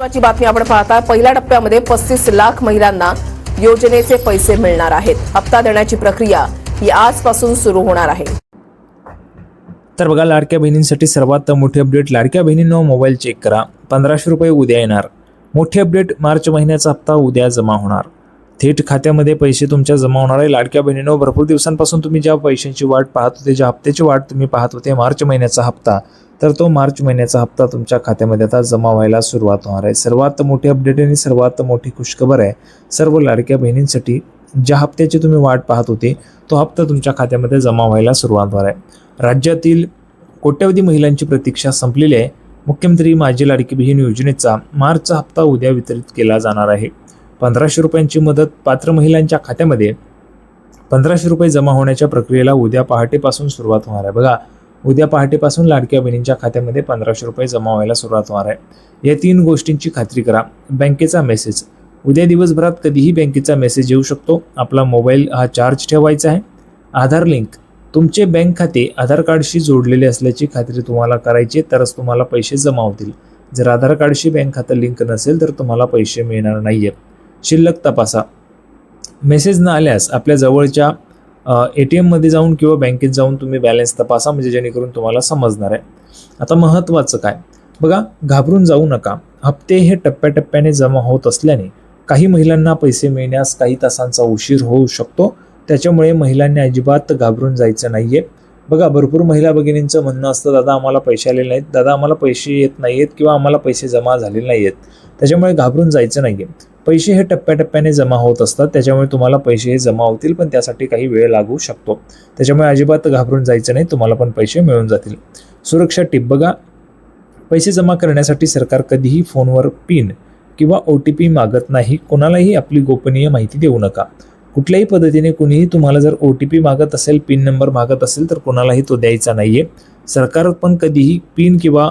महत्त्वाची बातमी आपण पाहता पहिल्या टप्प्यामध्ये 35 लाख महिलांना योजनेचे पैसे मिळणार आहेत। हप्ता देण्याची प्रक्रिया ही आजपासून सुरू होणार आहे। तर बघा, लाडक्या बहिणींसाठी सर्वात मोठी अपडेट। लाडक्या बहिणींनो, मोबाईल चेक करा, 1500 रुपये उद्या येणार। मोठी अपडेट, मार्च महिन्याचा हप्ता उद्या जमा होणार। थेट खात्यामध्ये पैसे तुमच्या जमा होणार आहे। लाडक्या बहिणींनो, भरपूर दिवसांपासून तुम्ही ज्या पैशांची वाट पाहत होते, ज्या हप्त्याची वाट तुम्ही पाहत होते, मार्च महिन्याचा हप्ता, तर तो मार्च महिन्याचा हप्ता तुमच्या खात्यामध्ये आता जमा व्हायला सुरुवात होणार आहे। सर्वात मोठी अपडेट आणि सर्वात मोठी खुशखबर आहे सर्व लाडक्या बहिणींसाठी। ज्या हप्त्याची तुम्ही वाट पाहत होते, तो हप्ता तुमच्या खात्यामध्ये जमा व्हायला सुरुवात होणार आहे। राज्यातील कोट्यवधी महिलांची प्रतीक्षा संपलेली आहे। मुख्यमंत्री माझी लाडकी बहीण योजनेचा मार्चचा हप्ता उद्या वितरित केला जाणार आहे। 1500 रुपयांची मदत पात्र महिलांच्या खात्यामध्ये 1500 रुपये जमा होण्याच्या प्रक्रियेला उद्या पहाटेपासून सुरुवात होणार आहे। बघा, उद्या पहाटेपासून लाडक्या बहिणींच्या खात्यामध्ये 1500 रुपये जमा व्हायला सुरुवात होणार आहे। या 3 गोष्टींची खात्री करा। बँकेचा मेसेज, उद्या दिवसभरात कधीही बँकेचा मेसेज येऊ शकतो। आपला मोबाईल हा चार्ज ठेवायचा आहे। आधार लिंक, तुमचे बँक खाते आधार कार्डशी जोडलेले असल्याची खात्री तुम्हाला करायची, तरच तुम्हाला पैसे जमा होतील। जर आधार कार्डशी बँक खातं लिंक नसेल तर तुम्हाला पैसे मिळणार नाहीये। शिल्लक तपासा, मेसेज न आल्यास आपल्या जवळच्या ATM मध्ये जाऊन किंवा बँकेत जाऊन तुम्ही बॅलन्स तपासा, म्हणजे जेणेकरून तुम्हाला समजणार आहे। आता महत्त्वाचं काय, बघा, घाबरून जाऊ नका। हप्ते हे टप्प्याटप्प्याने जमा होत असल्याने काही महिलांना पैसे मिळण्यास काही तासांचा उशीर होऊ शकतो। त्याच्यामुळे महिलांनी अजिबात घाबरून जायचं नाहीये। बघा, भरपूर महिला भगिनींचं म्हणणं असतं, दादा आम्हाला पैसे आलेले नाहीत, दादा आम्हाला पैसे येत नाहीयेत किंवा आम्हाला पैसे जमा झालेले नाहीयेत। त्याच्यामुळे घाबरून जायचं नाहीये। पैसे हे टप्प्याटप्प्याने जमा होत असतात, त्याच्यामुळे तुम्हाला पैसे हे जमा होतील, पण त्यासाठी काही वेळ लागू शकतो। त्याच्यामुळे अजिबात घाबरून जायचं नाही, तुम्हाला पण पैसे मिळून जातील। सुरक्षा टिप, बघा, पैसे जमा करण्यासाठी सरकार कधीही फोनवर पिन किंवा OTP मागत नाही। कोणालाही आपली गोपनीय माहिती देऊ नका। कुठल्याही पद्धतीने कुणीही तुम्हाला जर OTP मागत असेल, पिन नंबर मागत असेल, तर कोणालाही तो द्यायचा नाहीये। सरकार पण कधीही पिन किंवा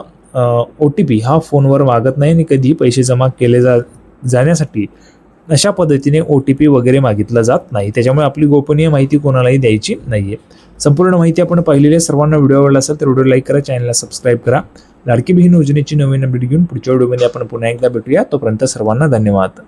OTP हा फोनवर मागत नाही आणि कधीही पैसे जमा केले जाण्यासाठी अशा पद्धतीने OTP वगैरे मागितला जात नाही। त्याच्यामुळे आपली गोपनीय माहिती कोणालाही द्यायची नाहीये। संपूर्ण माहिती आपण पाहिलेली आहे। सर्वांना व्हिडिओ आवडला असेल तर व्हिडिओ लाईक करा, चॅनलला सबस्क्राईब करा। लाडकी बहीण योजनेची नवीन अपडेट घेऊन पुढच्या व्हिडिओमध्ये आपण पुन्हा एकदा भेटूया। तोपर्यंत सर्वांना धन्यवाद।